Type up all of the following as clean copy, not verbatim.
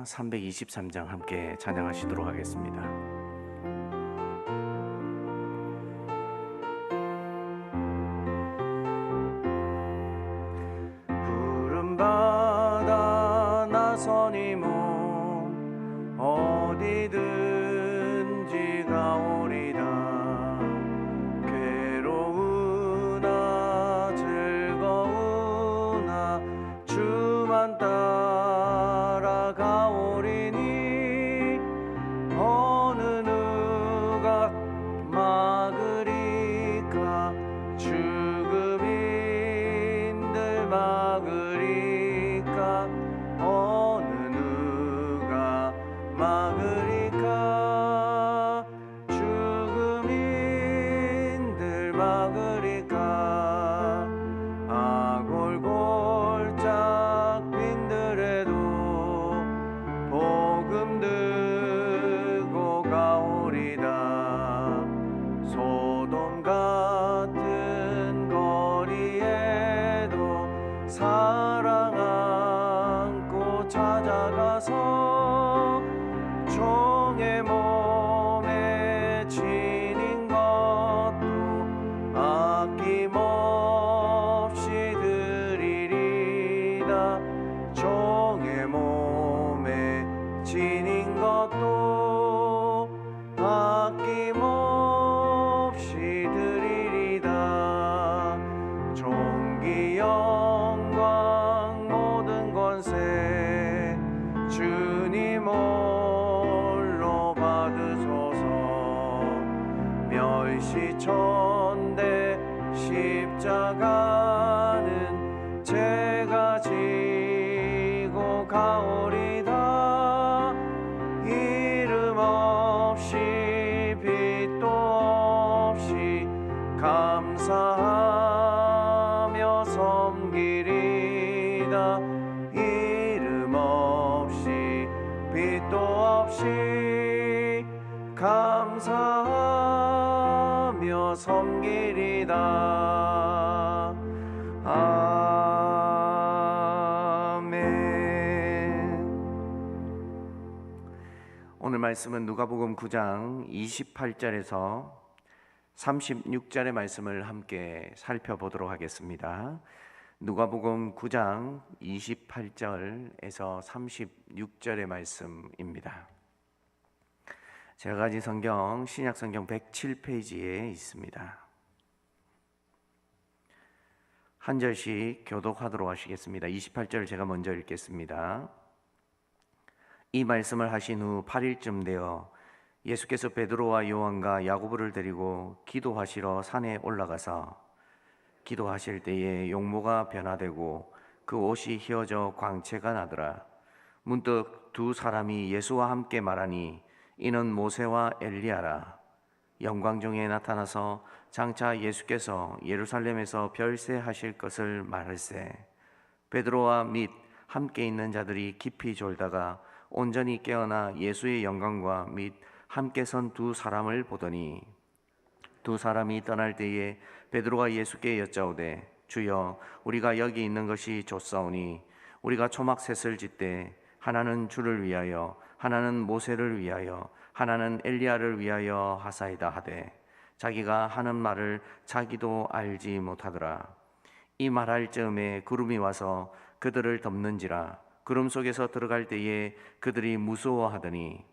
찬송가 323장 함께 찬양하시도록 하겠습니다. 푸른 바다 나서니 몸 어디든지 가오리다. 괴로우나 즐거우나 주만 따라가오리니 어느 누가 막으리까. 죽음인들 막으리까. 어느 누가 막으리까. 죽음인들 막으리까. 아골골짝 빈들에도 복음 들고 가오리다. 소돔 같은 거리에도 사랑 안고 찾아가서 종의 몸에 지닌 것도 아낌없이 드리리다. 종의 몸에 지닌 것도 아낌없이 드리리다. 존귀 영광 모든 권세 주님 홀로 받으소서. 멸시천대 십자가는 제가 지고 가오리다. 이름 없이 빛도 없이 감사하며 섬기리다. 이름 없이 빛도 없이 감사하며 섬기리다. 아멘. 오늘 말씀은 누가복음 9장 28절에서 36절의 말씀을 함께 살펴보도록 하겠습니다. 누가복음 9장 28절에서 36절의 말씀입니다. 제가 가진 성경 신약성경 107페이지에 있습니다. 한 절씩 교독하도록 하시겠습니다. 28절 제가 먼저 읽겠습니다. 이 말씀을 하신 후 8일쯤 되어 예수께서 베드로와 요한과 야고보를 데리고 기도하시러 산에 올라가서 기도하실 때에 용모가 변화되고 그 옷이 휘어져 광채가 나더라. 문득 두 사람이 예수와 함께 말하니 이는 모세와 엘리야라. 영광 중에 나타나서 장차 예수께서 예루살렘에서 별세하실 것을 말할세. 베드로와 및 함께 있는 자들이 깊이 졸다가 온전히 깨어나 예수의 영광과 및 함께 선 두 사람을 보더니 두 사람이 떠날 때에 베드로가 예수께 여짜오되 주여 우리가 여기 있는 것이 좋사오니 우리가 초막셋을 짓되 하나는 주를 위하여 하나는 모세를 위하여 하나는 엘리야를 위하여 하사이다 하되 자기가 하는 말을 자기도 알지 못하더라. 이 말할 즈음에 구름이 와서 그들을 덮는지라. 구름 속에서 들어갈 때에 그들이 무서워하더니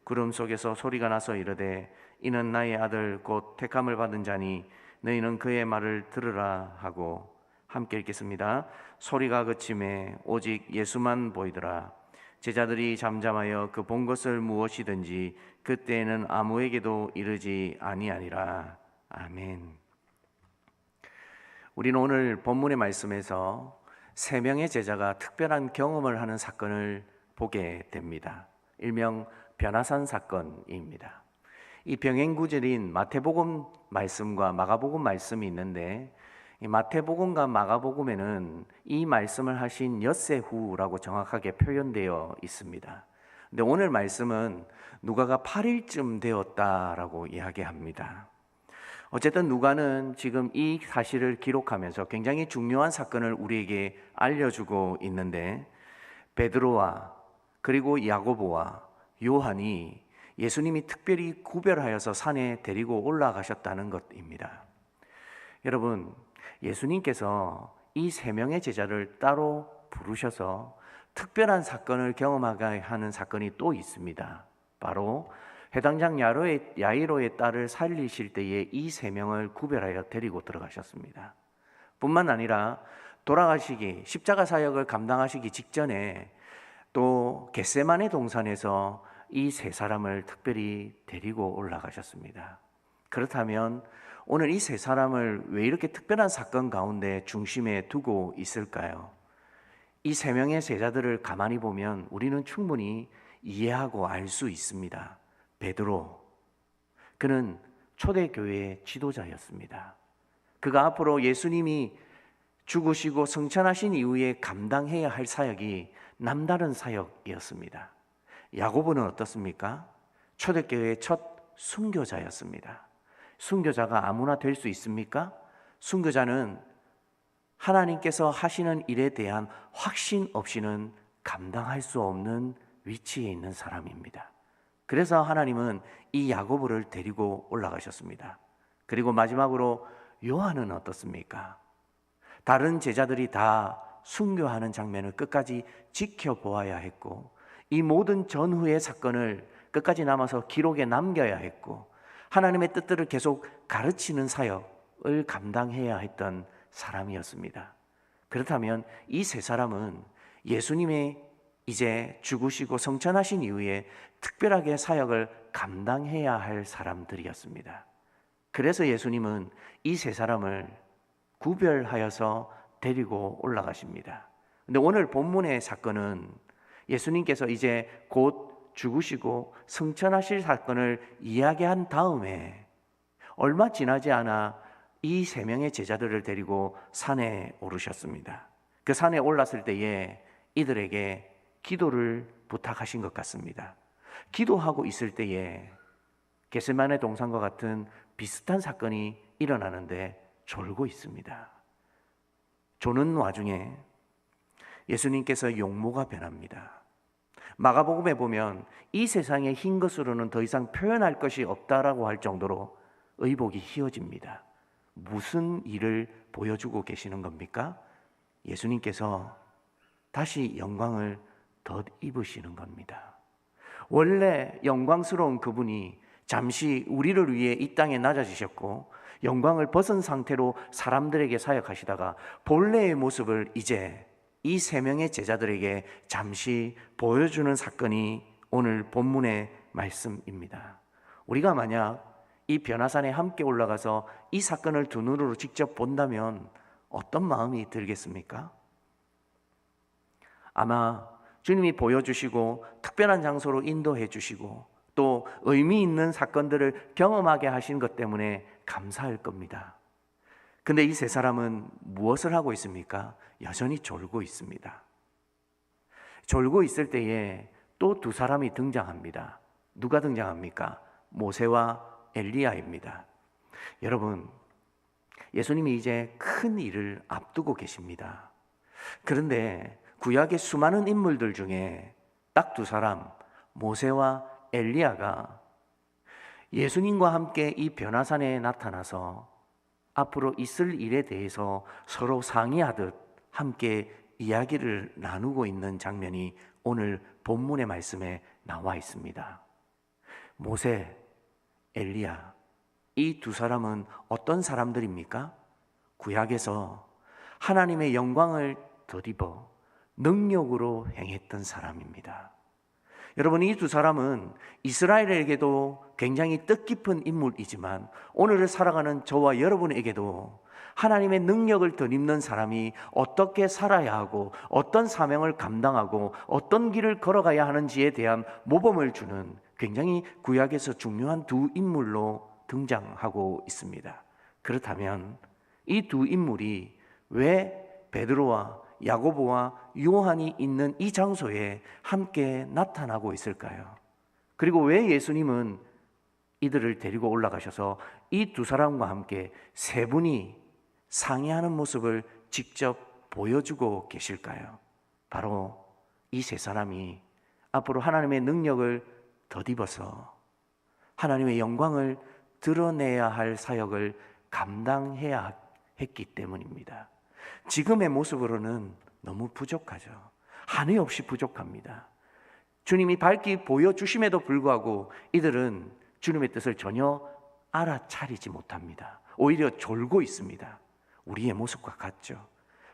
구름 속에서 소리가 나서 이르되 이는 나의 아들 곧 택함을 받은 자니 너희는 그의 말을 들으라 하고. 함께 읽겠습니다. 소리가 그침에 오직 예수만 보이더라. 제자들이 잠잠하여 그 본 것을 무엇이든지 그때에는 아무에게도 이르지 아니하니라. 아멘. 우리는 오늘 본문의 말씀에서 세 명의 제자가 특별한 경험을 하는 사건을 보게 됩니다. 일명 변화산 사건입니다. 이 병행구절인 마태복음 말씀과 마가복음 말씀이 있는데 이 마태복음과 마가복음에는 이 말씀을 하신 엿새 후라고 정확하게 표현되어 있습니다. 근데 오늘 말씀은 누가가 8일쯤 되었다라고 이야기합니다. 어쨌든 누가는 지금 이 사실을 기록하면서 굉장히 중요한 사건을 우리에게 알려주고 있는데 베드로와 그리고 야고보와 요한이 예수님이 특별히 구별하여서 산에 데리고 올라가셨다는 것입니다. 여러분, 예수님께서 이 세 명의 제자를 따로 부르셔서 특별한 사건을 경험하게 하는 사건이 또 있습니다. 바로 해당장 야이로의 딸을 살리실 때에 이 세 명을 구별하여 데리고 들어가셨습니다. 뿐만 아니라 돌아가시기, 십자가 사역을 감당하시기 직전에 또 겟세마네 동산에서 이 세 사람을 특별히 데리고 올라가셨습니다. 그렇다면 오늘 이 세 사람을 왜 이렇게 특별한 사건 가운데 중심에 두고 있을까요? 이 세 명의 제자들을 가만히 보면 우리는 충분히 이해하고 알 수 있습니다. 베드로, 그는 초대교회의 지도자였습니다. 그가 앞으로 예수님이 죽으시고 성천하신 이후에 감당해야 할 사역이 남다른 사역이었습니다. 야고보는 어떻습니까? 초대교회의 첫 순교자였습니다. 순교자가 아무나 될 수 있습니까? 순교자는 하나님께서 하시는 일에 대한 확신 없이는 감당할 수 없는 위치에 있는 사람입니다. 그래서 하나님은 이 야고보를 데리고 올라가셨습니다. 그리고 마지막으로 요한은 어떻습니까? 다른 제자들이 다 순교하는 장면을 끝까지 지켜보아야 했고, 이 모든 전후의 사건을 끝까지 남아서 기록에 남겨야 했고, 하나님의 뜻들을 계속 가르치는 사역을 감당해야 했던 사람이었습니다. 그렇다면 이 세 사람은 예수님의 이제 죽으시고 성천하신 이후에 특별하게 사역을 감당해야 할 사람들이었습니다. 그래서 예수님은 이 세 사람을 구별하여서 데리고 올라가십니다. 근데 오늘 본문의 사건은 예수님께서 이제 곧 죽으시고 승천하실 사건을 이야기한 다음에 얼마 지나지 않아 이 세 명의 제자들을 데리고 산에 오르셨습니다. 그 산에 올랐을 때에 이들에게 기도를 부탁하신 것 같습니다. 기도하고 있을 때에 겟세마네 동산과 같은 비슷한 사건이 일어나는데 졸고 있습니다. 조는 와중에 예수님께서 용모가 변합니다. 마가복음에 보면 이 세상의 흰 것으로는 더 이상 표현할 것이 없다라고 할 정도로 의복이 휘어집니다. 무슨 일을 보여주고 계시는 겁니까? 예수님께서 다시 영광을 덧입으시는 겁니다. 원래 영광스러운 그분이 잠시 우리를 위해 이 땅에 낮아지셨고 영광을 벗은 상태로 사람들에게 사역하시다가 본래의 모습을 이제 이 세 명의 제자들에게 잠시 보여주는 사건이 오늘 본문의 말씀입니다. 우리가 만약 이 변화산에 함께 올라가서 이 사건을 두 눈으로 직접 본다면 어떤 마음이 들겠습니까? 아마 주님이 보여주시고 특별한 장소로 인도해 주시고 또 의미 있는 사건들을 경험하게 하신 것 때문에 감사할 겁니다. 근데 이 세 사람은 무엇을 하고 있습니까? 여전히 졸고 있습니다. 졸고 있을 때에 또 두 사람이 등장합니다. 누가 등장합니까? 모세와 엘리야입니다. 여러분, 예수님이 이제 큰 일을 앞두고 계십니다. 그런데 구약의 수많은 인물들 중에 딱 두 사람, 모세와 엘리야가 예수님과 함께 이 변화산에 나타나서 앞으로 있을 일에 대해서 서로 상의하듯 함께 이야기를 나누고 있는 장면이 오늘 본문의 말씀에 나와 있습니다. 모세, 엘리야, 이 두 사람은 어떤 사람들입니까? 구약에서 하나님의 영광을 덧입어 능력으로 행했던 사람입니다. 여러분, 이 두 사람은 이스라엘에게도 굉장히 뜻깊은 인물이지만 오늘을 살아가는 저와 여러분에게도 하나님의 능력을 덧입는 사람이 어떻게 살아야 하고 어떤 사명을 감당하고 어떤 길을 걸어가야 하는지에 대한 모범을 주는 굉장히 구약에서 중요한 두 인물로 등장하고 있습니다. 그렇다면 이 두 인물이 왜 베드로와 야고보와 요한이 있는 이 장소에 함께 나타나고 있을까요? 그리고 왜 예수님은 이들을 데리고 올라가셔서 이 두 사람과 함께 세 분이 상의하는 모습을 직접 보여주고 계실까요? 바로 이 세 사람이 앞으로 하나님의 능력을 덧입어서 하나님의 영광을 드러내야 할 사역을 감당해야 했기 때문입니다. 지금의 모습으로는 너무 부족하죠. 한이 없이 부족합니다. 주님이 밝히 보여주심에도 불구하고 이들은 주님의 뜻을 전혀 알아차리지 못합니다. 오히려 졸고 있습니다. 우리의 모습과 같죠.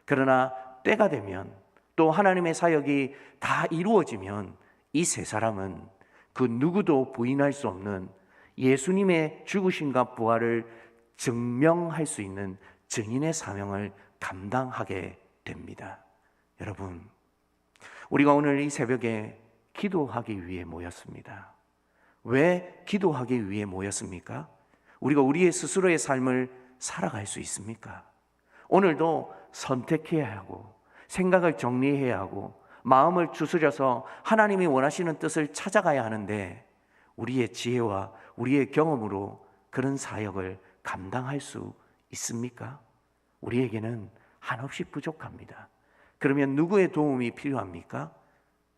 그러나 때가 되면, 또 하나님의 사역이 다 이루어지면 이 세 사람은 그 누구도 부인할 수 없는 예수님의 죽으심과 부활을 증명할 수 있는 증인의 사명을 감당하게 됩니다. 여러분, 우리가 오늘 이 새벽에 기도하기 위해 모였습니다. 왜 기도하기 위해 모였습니까? 우리가 우리의 스스로의 삶을 살아갈 수 있습니까? 오늘도 선택해야 하고 생각을 정리해야 하고 마음을 추스려서 하나님이 원하시는 뜻을 찾아가야 하는데, 우리의 지혜와 우리의 경험으로 그런 사역을 감당할 수 있습니까? 우리에게는 한없이 부족합니다. 그러면 누구의 도움이 필요합니까?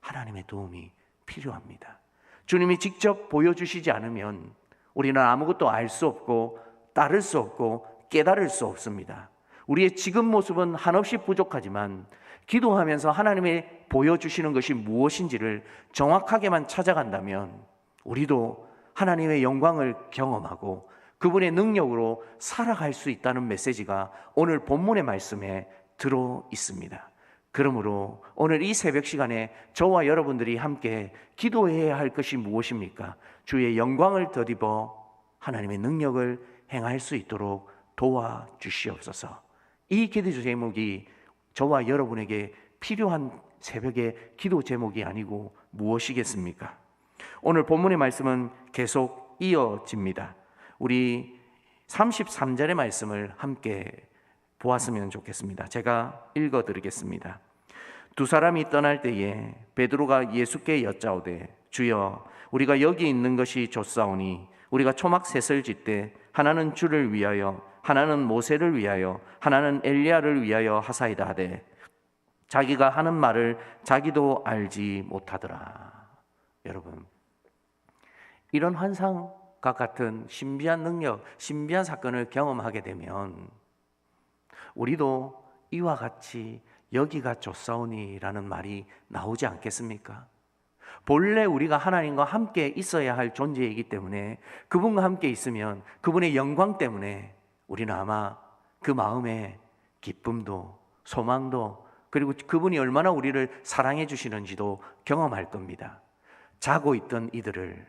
하나님의 도움이 필요합니다. 주님이 직접 보여주시지 않으면 우리는 아무것도 알 수 없고 따를 수 없고 깨달을 수 없습니다. 우리의 지금 모습은 한없이 부족하지만 기도하면서 하나님이 보여주시는 것이 무엇인지를 정확하게만 찾아간다면 우리도 하나님의 영광을 경험하고 그분의 능력으로 살아갈 수 있다는 메시지가 오늘 본문의 말씀에 들어 있습니다. 그러므로 오늘 이 새벽 시간에 저와 여러분들이 함께 기도해야 할 것이 무엇입니까? 주의 영광을 덧입어 하나님의 능력을 행할 수 있도록 도와주시옵소서. 이 기도 제목이 저와 여러분에게 필요한 새벽의 기도 제목이 아니고 무엇이겠습니까? 오늘 본문의 말씀은 계속 이어집니다. 우리 33절의 말씀을 함께 보았으면 좋겠습니다. 제가 읽어드리겠습니다. 두 사람이 떠날 때에 베드로가 예수께 여짜오되, 주여, 우리가 여기 있는 것이 좋사오니 우리가 초막 셋을 짓되 하나는 주를 위하여, 하나는 모세를 위하여, 하나는 엘리야를 위하여 하사이다 하되 자기가 하는 말을 자기도 알지 못하더라. 여러분, 이런 환상과 같은 신비한 능력, 신비한 사건을 경험하게 되면 우리도 이와 같이 여기가 좋사오니라는 말이 나오지 않겠습니까? 본래 우리가 하나님과 함께 있어야 할 존재이기 때문에 그분과 함께 있으면 그분의 영광 때문에 우리는 아마 그 마음에 기쁨도 소망도, 그리고 그분이 얼마나 우리를 사랑해 주시는지도 경험할 겁니다. 자고 있던 이들을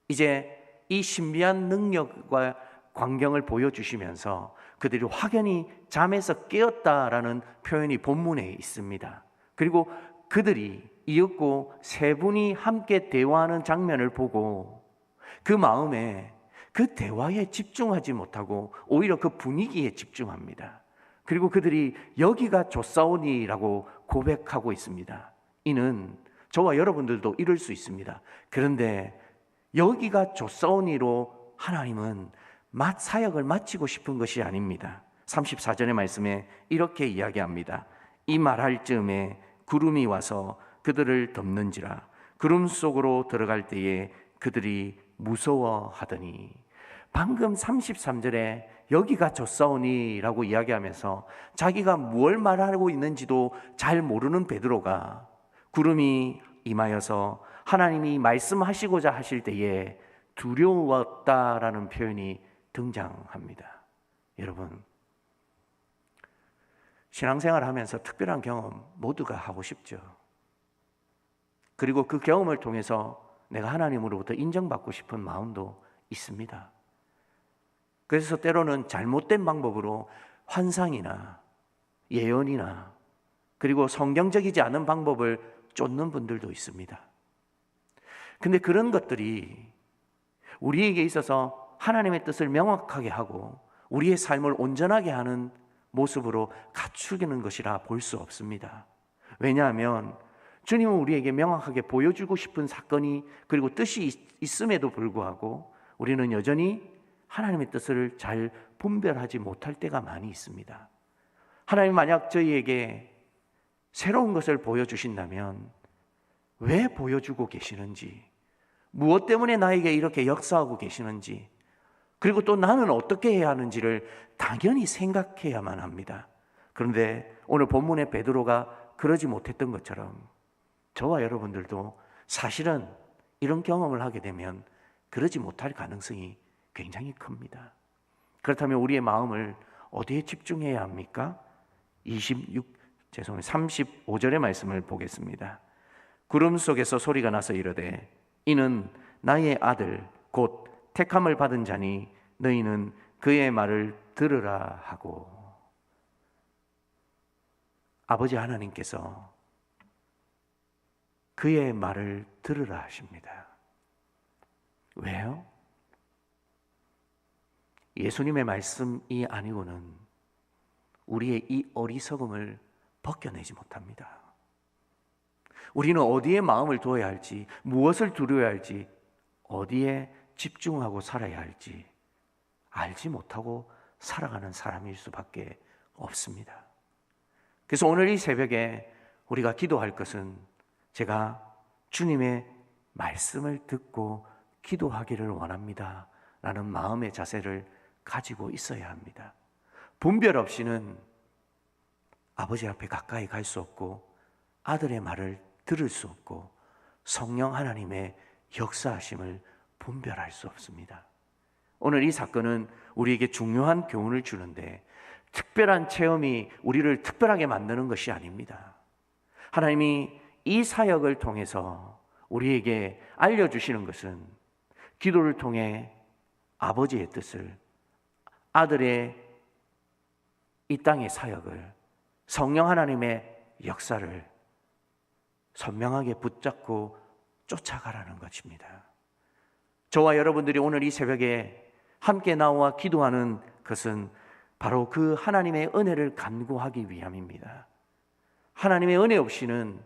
이제 이 신비한 능력과 광경을 보여주시면서 그들이 확연히 잠에서 깨었다라는 표현이 본문에 있습니다. 그리고 그들이 이윽고 세 분이 함께 대화하는 장면을 보고 그 마음에 그 대화에 집중하지 못하고 오히려 그 분위기에 집중합니다. 그리고 그들이 여기가 좋사오니라고 고백하고 있습니다. 이는 저와 여러분들도 이럴 수 있습니다. 그런데 여기가 좋사오니로 하나님은 사역을 마치고 싶은 것이 아닙니다. 34절의 말씀에 이렇게 이야기합니다. 이 말할 즈음에 구름이 와서 그들을 덮는지라. 구름 속으로 들어갈 때에 그들이 무서워하더니. 방금 33절에 여기가 좋사오니라고 이야기하면서 자기가 뭘 말하고 있는지도 잘 모르는 베드로가 구름이 임하여서 하나님이 말씀하시고자 하실 때에 두려웠다라는 표현이 등장합니다. 여러분, 신앙생활 하면서 특별한 경험 모두가 하고 싶죠. 그리고 그 경험을 통해서 내가 하나님으로부터 인정받고 싶은 마음도 있습니다. 그래서 때로는 잘못된 방법으로 환상이나 예언이나 그리고 성경적이지 않은 방법을 쫓는 분들도 있습니다. 근데 그런 것들이 우리에게 있어서 하나님의 뜻을 명확하게 하고 우리의 삶을 온전하게 하는 모습으로 갖추기는 것이라 볼 수 없습니다. 왜냐하면 주님은 우리에게 명확하게 보여주고 싶은 사건이 그리고 뜻이 있음에도 불구하고 우리는 여전히 하나님의 뜻을 잘 분별하지 못할 때가 많이 있습니다. 하나님 만약 저희에게 새로운 것을 보여주신다면 왜 보여주고 계시는지, 무엇 때문에 나에게 이렇게 역사하고 계시는지, 그리고 또 나는 어떻게 해야 하는지를 당연히 생각해야만 합니다. 그런데 오늘 본문의 베드로가 그러지 못했던 것처럼 저와 여러분들도 사실은 이런 경험을 하게 되면 그러지 못할 가능성이 굉장히 큽니다. 그렇다면 우리의 마음을 어디에 집중해야 합니까? 35절의 말씀을 보겠습니다. 구름 속에서 소리가 나서 이르되 이는 나의 아들 곧 택함을 받은 자니 너희는 그의 말을 들으라 하고. 아버지 하나님께서 그의 말을 들으라 하십니다. 왜요? 예수님의 말씀이 아니고는 우리의 이 어리석음을 벗겨내지 못합니다. 우리는 어디에 마음을 두어야 할지, 무엇을 두려워야 할지, 어디에 집중하고 살아야 할지 알지 못하고 살아가는 사람일 수밖에 없습니다. 그래서 오늘 이 새벽에 우리가 기도할 것은 제가 주님의 말씀을 듣고 기도하기를 원합니다 라는 마음의 자세를 가지고 있어야 합니다. 분별 없이는 아버지 앞에 가까이 갈 수 없고 아들의 말을 들을 수 없고 성령 하나님의 역사하심을 분별할 수 없습니다. 오늘 이 사건은 우리에게 중요한 교훈을 주는데 특별한 체험이 우리를 특별하게 만드는 것이 아닙니다. 하나님이 이 사역을 통해서 우리에게 알려주시는 것은 기도를 통해 아버지의 뜻을, 아들의 이 땅의 사역을, 성령 하나님의 역사를 선명하게 붙잡고 쫓아가라는 것입니다. 저와 여러분들이 오늘 이 새벽에 함께 나와 기도하는 것은 바로 그 하나님의 은혜를 간구하기 위함입니다. 하나님의 은혜 없이는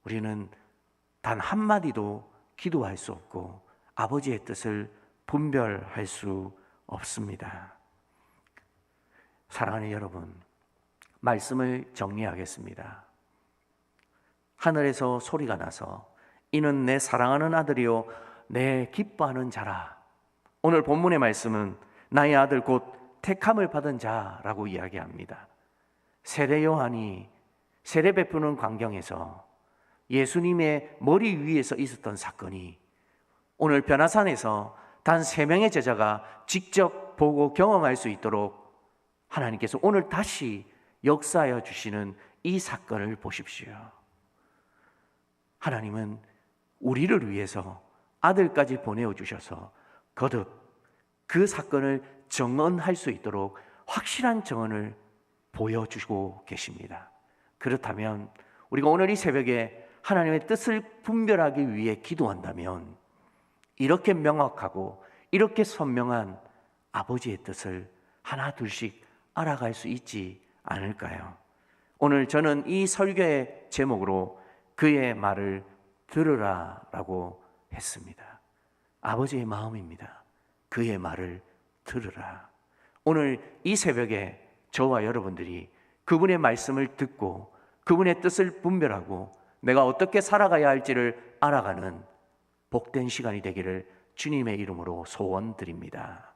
우리는 단 한마디도 기도할 수 없고 아버지의 뜻을 분별할 수 없습니다. 사랑하는 여러분, 말씀을 정리하겠습니다. 하늘에서 소리가 나서 이는 내 사랑하는 아들이요 내 기뻐하는 자라. 오늘 본문의 말씀은 나의 아들 곧 택함을 받은 자라고 이야기합니다. 세례 요한이 세례 베푸는 광경에서 예수님의 머리 위에서 있었던 사건이 오늘 변화산에서 단 3명의 제자가 직접 보고 경험할 수 있도록 하나님께서 오늘 다시 역사하여 주시는 이 사건을 보십시오. 하나님은 우리를 위해서 아들까지 보내어 주셔서 거듭 그 사건을 정언할 수 있도록 확실한 정언을 보여주고 계십니다. 그렇다면 우리가 오늘 이 새벽에 하나님의 뜻을 분별하기 위해 기도한다면 이렇게 명확하고 이렇게 선명한 아버지의 뜻을 하나 둘씩 알아갈 수 있지 않을까요? 오늘 저는 이 설교의 제목으로 그의 말을 들으라 라고 했습니다. 아버지의 마음입니다. 그의 말을 들으라. 오늘 이 새벽에 저와 여러분들이 그분의 말씀을 듣고 그분의 뜻을 분별하고 내가 어떻게 살아가야 할지를 알아가는 복된 시간이 되기를 주님의 이름으로 소원드립니다.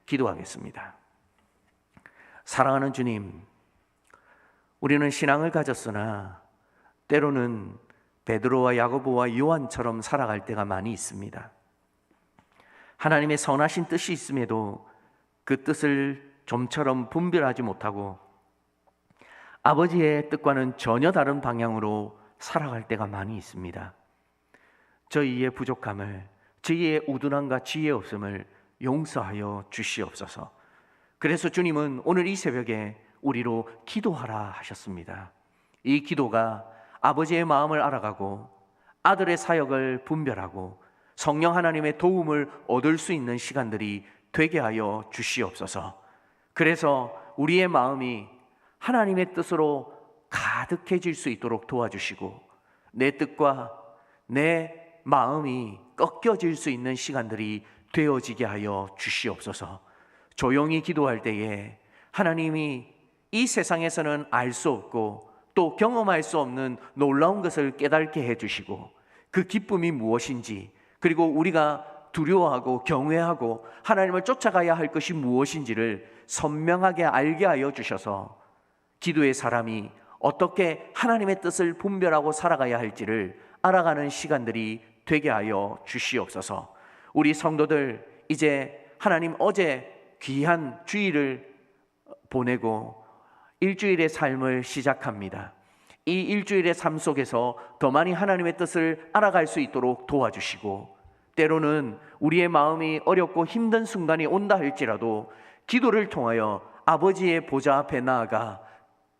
기도하겠습니다. 사랑하는 주님, 우리는 신앙을 가졌으나 때로는 베드로와 야고보와 요한처럼 살아갈 때가 많이 있습니다. 하나님의 선하신 뜻이 있음에도 그 뜻을 좀처럼 분별하지 못하고 아버지의 뜻과는 전혀 다른 방향으로 살아갈 때가 많이 있습니다. 저희의 부족함을, 저희의 우둔함과 지혜 없음을 용서하여 주시옵소서. 그래서 주님은 오늘 이 새벽에 우리로 기도하라 하셨습니다. 이 기도가 아버지의 마음을 알아가고 아들의 사역을 분별하고 성령 하나님의 도움을 얻을 수 있는 시간들이 되게 하여 주시옵소서. 그래서 우리의 마음이 하나님의 뜻으로 가득해질 수 있도록 도와주시고 내 뜻과 내 마음이 꺾여질 수 있는 시간들이 되어지게 하여 주시옵소서. 조용히 기도할 때에 하나님이 이 세상에서는 알 수 없고 또 경험할 수 없는 놀라운 것을 깨닫게 해주시고 그 기쁨이 무엇인지, 그리고 우리가 두려워하고 경외하고 하나님을 쫓아가야 할 것이 무엇인지를 선명하게 알게 하여 주셔서 기도의 사람이 어떻게 하나님의 뜻을 분별하고 살아가야 할지를 알아가는 시간들이 되게 하여 주시옵소서. 우리 성도들 이제 하나님 어제 귀한 주일을 보내고 일주일의 삶을 시작합니다. 이 일주일의 삶 속에서 더 많이 하나님의 뜻을 알아갈 수 있도록 도와주시고, 때로는 우리의 마음이 어렵고 힘든 순간이 온다 할지라도 기도를 통하여 아버지의 보좌 앞에 나아가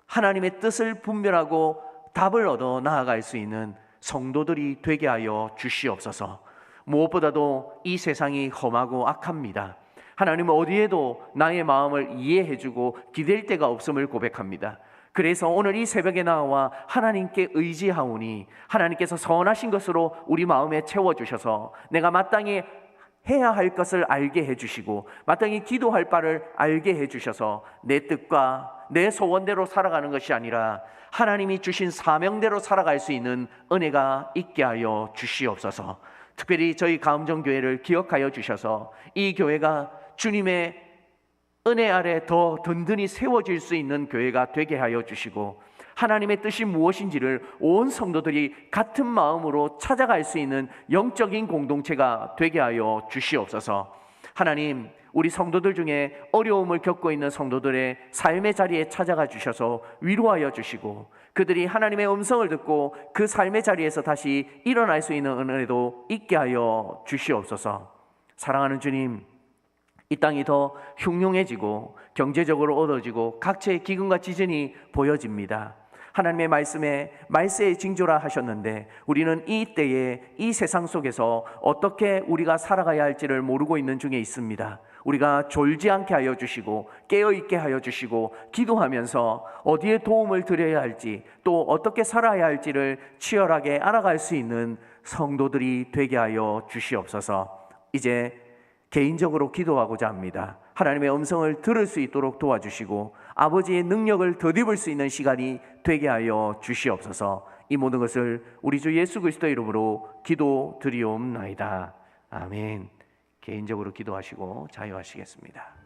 하나님의 뜻을 분별하고 답을 얻어 나아갈 수 있는 성도들이 되게 하여 주시옵소서. 무엇보다도 이 세상이 험하고 악합니다. 하나님은 어디에도 나의 마음을 이해해주고 기댈 데가 없음을 고백합니다. 그래서 오늘 이 새벽에 나와 하나님께 의지하오니 하나님께서 선하신 것으로 우리 마음에 채워주셔서 내가 마땅히 해야 할 것을 알게 해주시고 마땅히 기도할 바를 알게 해주셔서 내 뜻과 내 소원대로 살아가는 것이 아니라 하나님이 주신 사명대로 살아갈 수 있는 은혜가 있게 하여 주시옵소서. 특별히 저희 가음정교회를 기억하여 주셔서 이 교회가 주님의 은혜 아래 더 든든히 세워질 수 있는 교회가 되게 하여 주시고, 하나님의 뜻이 무엇인지를 온 성도들이 같은 마음으로 찾아갈 수 있는 영적인 공동체가 되게 하여 주시옵소서. 하나님, 우리 성도들 중에 어려움을 겪고 있는 성도들의 삶의 자리에 찾아가 주셔서 위로하여 주시고, 그들이 하나님의 음성을 듣고 그 삶의 자리에서 다시 일어날 수 있는 은혜도 있게 하여 주시옵소서. 사랑하는 주님, 이 땅이 더 흉흉해지고 경제적으로 어두워지고 각처의 기근과 지진이 보여집니다. 하나님의 말씀에 말세의 징조라 하셨는데 우리는 이 때에 이 세상 속에서 어떻게 우리가 살아가야 할지를 모르고 있는 중에 있습니다. 우리가 졸지 않게 하여 주시고 깨어있게 하여 주시고 기도하면서 어디에 도움을 드려야 할지 또 어떻게 살아야 할지를 치열하게 알아갈 수 있는 성도들이 되게 하여 주시옵소서. 이제 개인적으로 기도하고자 합니다. 하나님의 음성을 들을 수 있도록 도와주시고 아버지의 능력을 덧입을 수 있는 시간이 되게 하여 주시옵소서. 이 모든 것을 우리 주 예수 그리스도의 이름으로 기도드리옵나이다. 아멘. 개인적으로 기도하시고 자유하시겠습니다.